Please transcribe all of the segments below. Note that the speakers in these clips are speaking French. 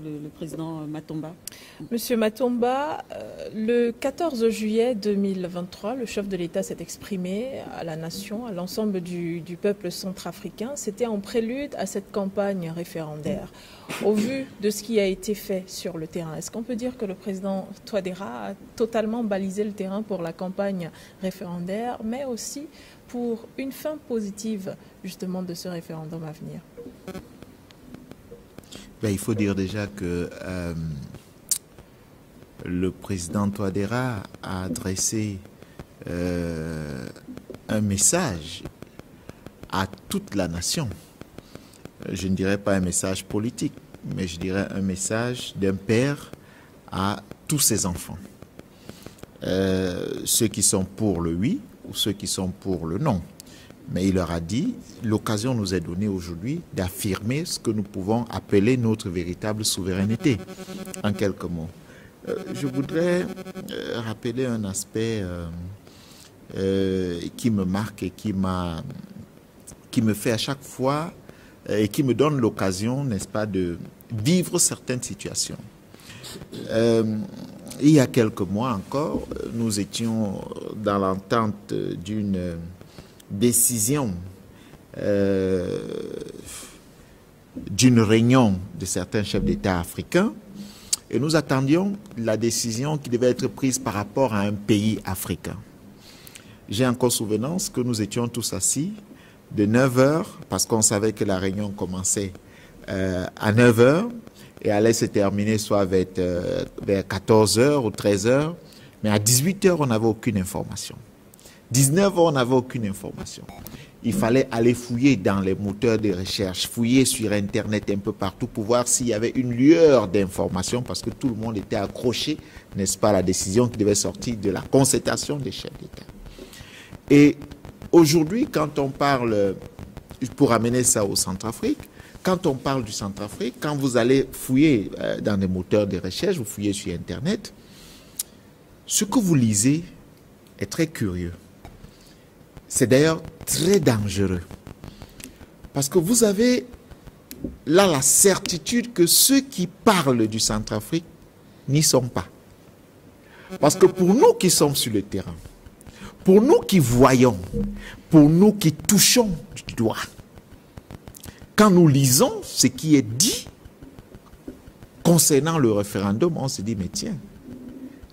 le président Matomba. Monsieur Matomba, le 14 juillet 2023, le chef de l'État s'est exprimé à la nation, à l'ensemble du peuple centrafricain. C'était en prélude à cette campagne référendaire. Au vu de ce qui a été fait sur le terrain, est-ce qu'on peut dire que le président Touadéra a totalement balisé le terrain pour la campagne référendaire, mais aussi pour une fin positive justement de ce référendum à venir? Il faut dire déjà que le président Touadéra a adressé un message à toute la nation. Je ne dirais pas un message politique, mais je dirais un message d'un père à tous ses enfants. Ceux qui sont pour le oui ou ceux qui sont pour le non. Mais il leur a dit, l'occasion nous est donnée aujourd'hui d'affirmer ce que nous pouvons appeler notre véritable souveraineté, en quelques mots. Je voudrais rappeler un aspect qui me marque et qui me fait à chaque fois et qui me donne l'occasion, n'est-ce pas, de vivre certaines situations. Il y a quelques mois encore, nous étions dans l'entente d'une décision d'une réunion de certains chefs d'État africains et nous attendions la décision qui devait être prise par rapport à un pays africain. J'ai encore souvenance que nous étions tous assis de 9 h, parce qu'on savait que la réunion commençait à 9 h et allait se terminer soit vers 14 h ou 13 h, mais à 18 h, on n'avait aucune information. 19 h, on n'avait aucune information. Il fallait aller fouiller dans les moteurs de recherche, fouiller sur Internet un peu partout pour voir s'il y avait une lueur d'informations parce que tout le monde était accroché, n'est-ce pas, à la décision qui devait sortir de la concertation des chefs d'État. Et aujourd'hui, quand on parle, pour amener ça au Centrafrique, quand on parle du Centrafrique, quand vous allez fouiller dans des moteurs de recherche, vous fouillez sur Internet, ce que vous lisez est très curieux. C'est d'ailleurs très dangereux. Parce que vous avez là la certitude que ceux qui parlent du Centrafrique n'y sont pas. Parce que pour nous qui sommes sur le terrain, pour nous qui voyons, pour nous qui touchons du doigt, quand nous lisons ce qui est dit concernant le référendum, on se dit, mais tiens,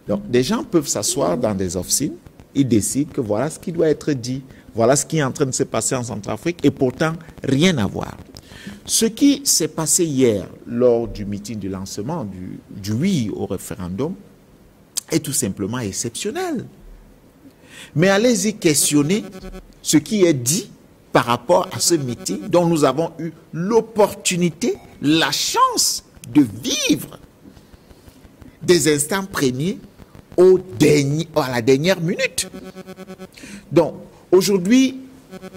donc des gens peuvent s'asseoir dans des officines, ils décident que voilà ce qui doit être dit, voilà ce qui est en train de se passer en Centrafrique, et pourtant, rien à voir. Ce qui s'est passé hier, lors du meeting de lancement du oui au référendum, est tout simplement exceptionnel. Mais allez-y questionner ce qui est dit par rapport à ce meeting dont nous avons eu l'opportunité, la chance de vivre des instants premiers à la dernière minute. Donc, aujourd'hui,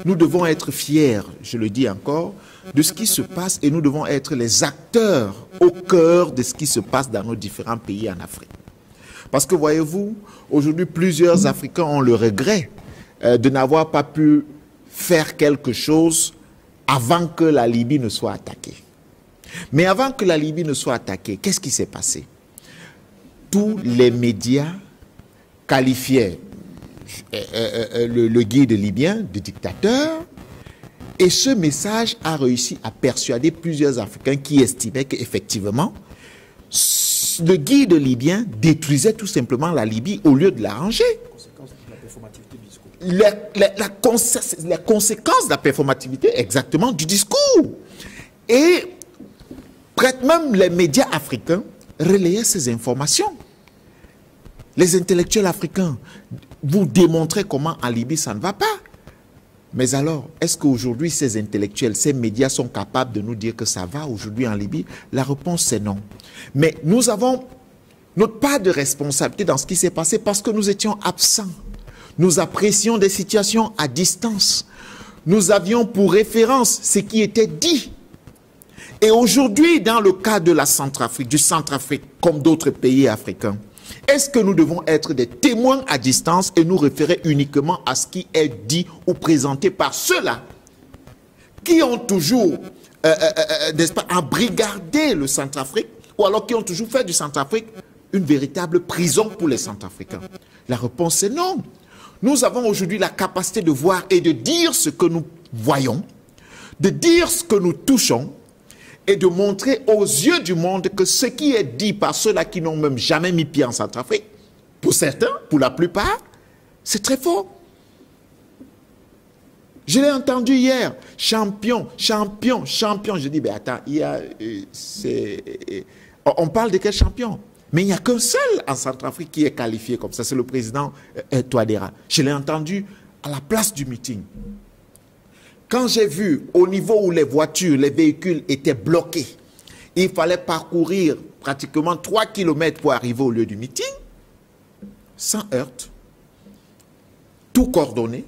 nous devons être fiers, je le dis encore, de ce qui se passe et nous devons être les acteurs au cœur de ce qui se passe dans nos différents pays en Afrique. Parce que, voyez-vous, aujourd'hui, plusieurs Africains ont le regret de n'avoir pas pu faire quelque chose avant que la Libye ne soit attaquée. Mais avant que la Libye ne soit attaquée, qu'est-ce qui s'est passé? Tous les médias qualifiaient le guide libyen de dictateur et ce message a réussi à persuader plusieurs Africains qui estimaient qu'effectivement le guide libyen détruisait tout simplement la Libye au lieu de l'arranger. La conséquence de la performativité exactement du discours. Et même les médias africains relayaient ces informations. Les intellectuels africains vous démontraient comment en Libye ça ne va pas. Mais alors, est-ce qu'aujourd'hui ces intellectuels, ces médias sont capables de nous dire que ça va aujourd'hui en Libye? La réponse c'est non. Mais nous avons notre part de responsabilité dans ce qui s'est passé parce que nous étions absents. Nous apprécions des situations à distance. Nous avions pour référence ce qui était dit. Et aujourd'hui, dans le cas de la Centrafrique, du Centrafrique, comme d'autres pays africains, est-ce que nous devons être des témoins à distance et nous référer uniquement à ce qui est dit ou présenté par ceux-là qui ont toujours, n'est-ce pas, embrigardé le Centrafrique ou alors qui ont toujours fait du Centrafrique une véritable prison pour les Centrafricains? La réponse est non. Nous avons aujourd'hui la capacité de voir et de dire ce que nous voyons, de dire ce que nous touchons et de montrer aux yeux du monde que ce qui est dit par ceux-là qui n'ont même jamais mis pied en Centrafrique, pour certains, pour la plupart, c'est très faux. Je l'ai entendu hier, champion, champion, champion. Je dis, ben attends, on parle de quel champion? Mais il n'y a qu'un seul en Centrafrique qui est qualifié comme ça, c'est le président Touadéra. Je l'ai entendu à la place du meeting. Quand j'ai vu au niveau où les voitures, les véhicules étaient bloqués, il fallait parcourir pratiquement 3 kilomètres pour arriver au lieu du meeting, sans heurte, tout coordonné.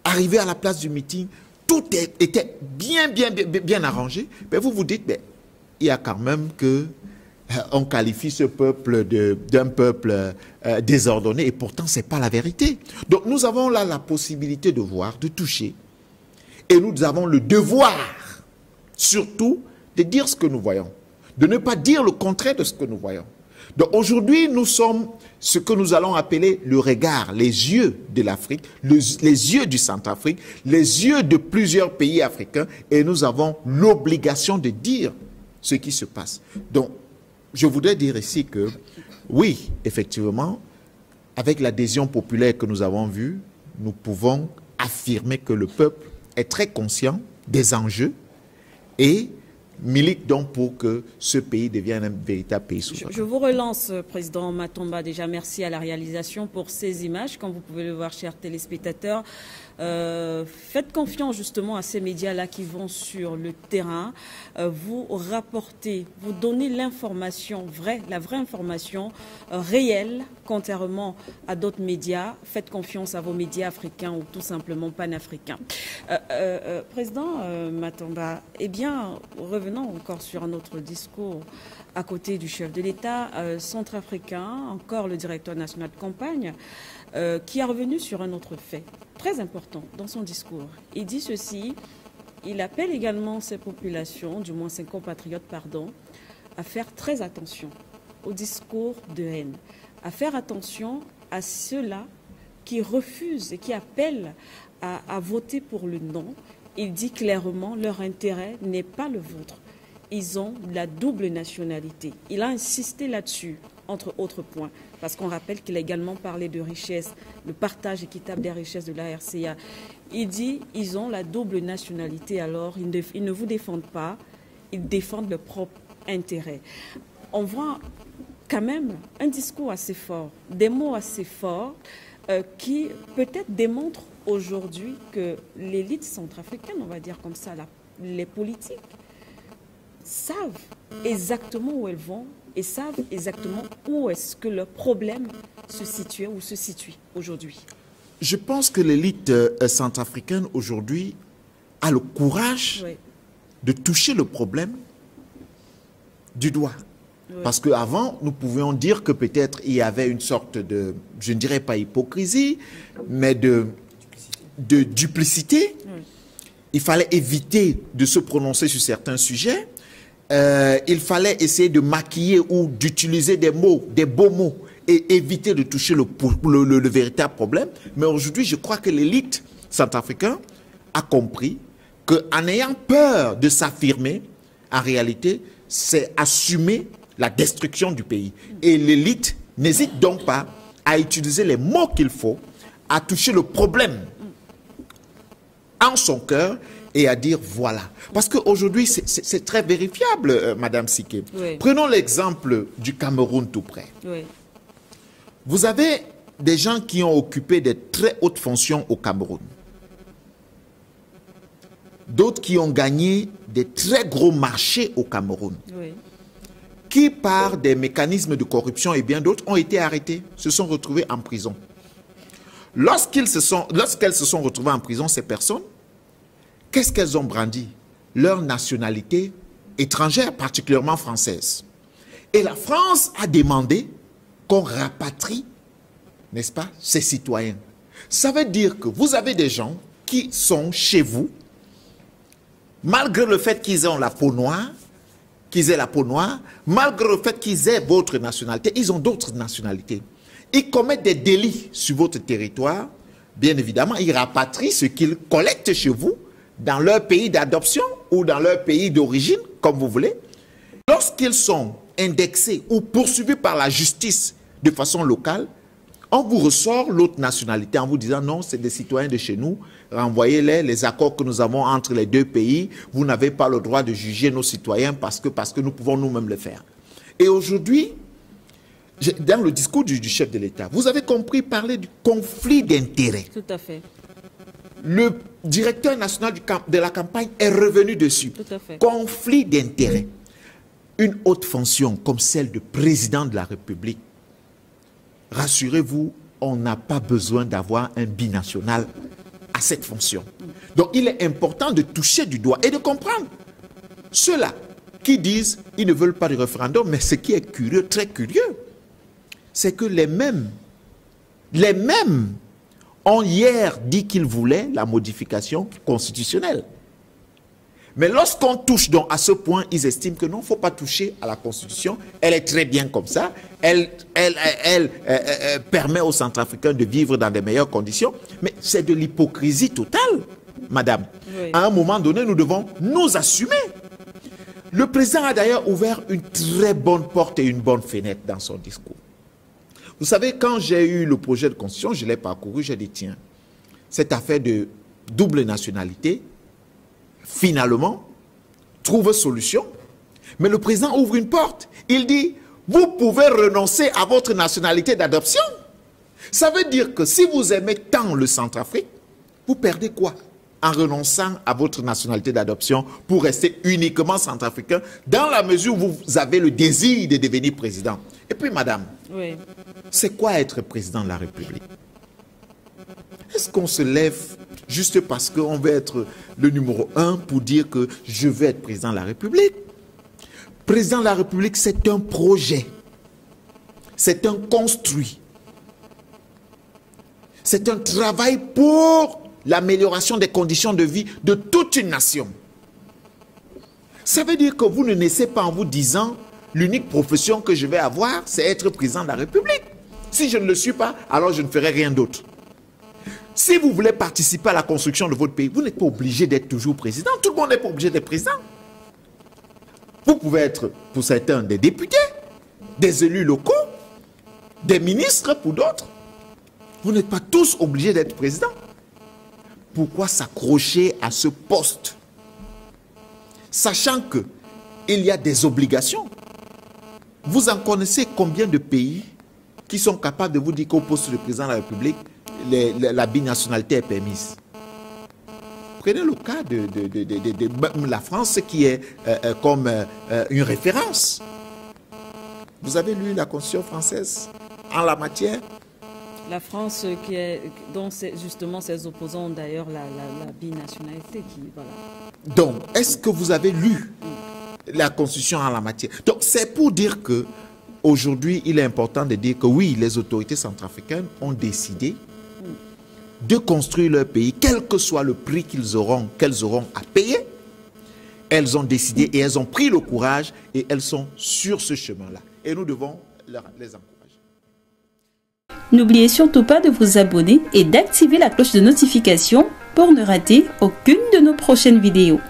Arrivé à la place du meeting, tout était bien arrangé. Mais vous vous dites, mais il y a quand même que on qualifie ce peuple d'un peuple désordonné, et pourtant ce n'est pas la vérité. Donc nous avons là la possibilité de voir, de toucher, et nous avons le devoir, surtout, de dire ce que nous voyons, de ne pas dire le contraire de ce que nous voyons. Donc aujourd'hui, nous sommes ce que nous allons appeler le regard, les yeux de l'Afrique, les yeux du Centrafrique, les yeux de plusieurs pays africains, et nous avons l'obligation de dire ce qui se passe. Donc, je voudrais dire ici que, oui, effectivement, avec l'adhésion populaire que nous avons vue, nous pouvons affirmer que le peuple est très conscient des enjeux et milite donc pour que ce pays devienne un véritable pays souverain. Je vous relance, Président Matomba. Déjà, merci à la réalisation pour ces images. Comme vous pouvez le voir, chers téléspectateurs, faites confiance justement à ces médias-là qui vont sur le terrain. Vous rapportez, vous donnez l'information vraie, la vraie information réelle, contrairement à d'autres médias. Faites confiance à vos médias africains ou tout simplement panafricains. Président Matomba, eh bien, revenons encore sur un autre discours à côté du chef de l'État centrafricain, encore le directeur national de campagne, qui est revenu sur un autre fait très important dans son discours. Il dit ceci, il appelle également ses populations, du moins ses compatriotes, pardon, à faire très attention au discours de haine, à faire attention à ceux-là qui refusent et qui appellent à voter pour le non. Il dit clairement leur intérêt n'est pas le vôtre. Ils ont la double nationalité. Il a insisté là-dessus, entre autres points, parce qu'on rappelle qu'il a également parlé de richesse, le partage équitable des richesses de la RCA. Il dit ils ont la double nationalité, alors ils ne vous défendent pas, ils défendent leurs propres intérêts. On voit quand même un discours assez fort, des mots assez forts, qui peut-être démontrent aujourd'hui que l'élite centrafricaine, on va dire comme ça, les politiques, savent exactement où elles vont et savent exactement où est-ce que leur problème se situait ou se situe aujourd'hui. Je pense que l'élite centrafricaine aujourd'hui a le courage de toucher le problème du doigt. Parce qu'avant, nous pouvions dire que peut-être il y avait une sorte de, je ne dirais pas hypocrisie, mais de duplicité. Il fallait éviter de se prononcer sur certains sujets. Il fallait essayer de maquiller ou d'utiliser des mots, des beaux mots, et éviter de toucher le véritable problème. Mais aujourd'hui, je crois que l'élite centrafricaine a compris qu'en ayant peur de s'affirmer, en réalité, c'est assumer la destruction du pays. Et l'élite n'hésite donc pas à utiliser les mots qu'il faut, à toucher le problème en son cœur et à dire voilà. Parce qu'aujourd'hui, c'est très vérifiable, Madame Siké. Prenons l'exemple du Cameroun tout près. Vous avez des gens qui ont occupé des très hautes fonctions au Cameroun. D'autres qui ont gagné des très gros marchés au Cameroun. Qui, par des mécanismes de corruption et bien d'autres, ont été arrêtés, se sont retrouvés en prison. Lorsqu'elles se sont retrouvées en prison, ces personnes, qu'est-ce qu'elles ont brandi? Leur nationalité étrangère, particulièrement française. Et la France a demandé qu'on rapatrie, n'est-ce pas, ses citoyens. Ça veut dire que vous avez des gens qui sont chez vous, malgré le fait qu'ils ont la peau noire, qu'ils aient la peau noire, malgré le fait qu'ils aient votre nationalité, ils ont d'autres nationalités. Ils commettent des délits sur votre territoire. Bien évidemment, ils rapatrient ce qu'ils collectent chez vous dans leur pays d'adoption ou dans leur pays d'origine, comme vous voulez. Lorsqu'ils sont indexés ou poursuivis par la justice de façon locale, on vous ressort l'autre nationalité en vous disant non, c'est des citoyens de chez nous, renvoyez-les, les accords que nous avons entre les deux pays, vous n'avez pas le droit de juger nos citoyens parce que nous pouvons nous-mêmes le faire. Et aujourd'hui, dans le discours du chef de l'État, vous avez compris parler du conflit d'intérêts. Tout à fait. Le directeur national de la campagne est revenu dessus. Tout à fait. Conflit d'intérêts. Une haute fonction comme celle de président de la République, rassurez-vous, on n'a pas besoin d'avoir un binational à cette fonction. Donc il est important de toucher du doigt et de comprendre ceux-là qui disent qu'ils ne veulent pas de référendum, mais ce qui est curieux, très curieux, c'est que les mêmes ont hier dit qu'ils voulaient la modification constitutionnelle. Mais lorsqu'on touche donc à ce point, ils estiment que non, il ne faut pas toucher à la Constitution. Elle est très bien comme ça. Elle permet aux Centrafricains de vivre dans de meilleures conditions. Mais c'est de l'hypocrisie totale, madame. Oui. À un moment donné, nous devons nous assumer. Le président a d'ailleurs ouvert une très bonne porte et une bonne fenêtre dans son discours. Vous savez, quand j'ai eu le projet de constitution, je l'ai parcouru, j'ai dit, tiens, cette affaire de double nationalité, finalement, trouve solution. Mais le président ouvre une porte. Il dit, vous pouvez renoncer à votre nationalité d'adoption. Ça veut dire que si vous aimez tant le Centrafrique, vous perdez quoi en renonçant à votre nationalité d'adoption pour rester uniquement centrafricain dans la mesure où vous avez le désir de devenir président. Et puis, madame, oui, c'est quoi être président de la République? Est-ce qu'on se lève juste parce qu'on veut être le numéro 1 pour dire que je veux être président de la République? Président de la République, c'est un projet. C'est un construit. C'est un travail pour l'amélioration des conditions de vie de toute une nation. Ça veut dire que vous ne naissez pas en vous disant l'unique profession que je vais avoir, c'est être président de la République. Si je ne le suis pas, alors je ne ferai rien d'autre. Si vous voulez participer à la construction de votre pays, vous n'êtes pas obligé d'être toujours président. Tout le monde n'est pas obligé d'être président. Vous pouvez être, pour certains, des députés, des élus locaux, des ministres pour d'autres. Vous n'êtes pas tous obligés d'être président. Pourquoi s'accrocher à ce poste? Sachant qu'il y a des obligations. Vous en connaissez combien de pays qui sont capables de vous dire qu'au poste de président de la République, la binationalité est permise? Prenez le cas de la France qui est comme une référence. Vous avez lu la Constitution française en la matière? La France, dont justement ses opposants ont d'ailleurs la binationalité. Voilà. Donc, est-ce que vous avez lu la Constitution en la matière? Donc, c'est pour dire que aujourd'hui, il est important de dire que oui, les autorités centrafricaines ont décidé de construire leur pays, quel que soit le prix qu'elles auront à payer. Elles ont décidé et elles ont pris le courage et elles sont sur ce chemin-là. Et nous devons les encourager. N'oubliez surtout pas de vous abonner et d'activer la cloche de notification pour ne rater aucune de nos prochaines vidéos.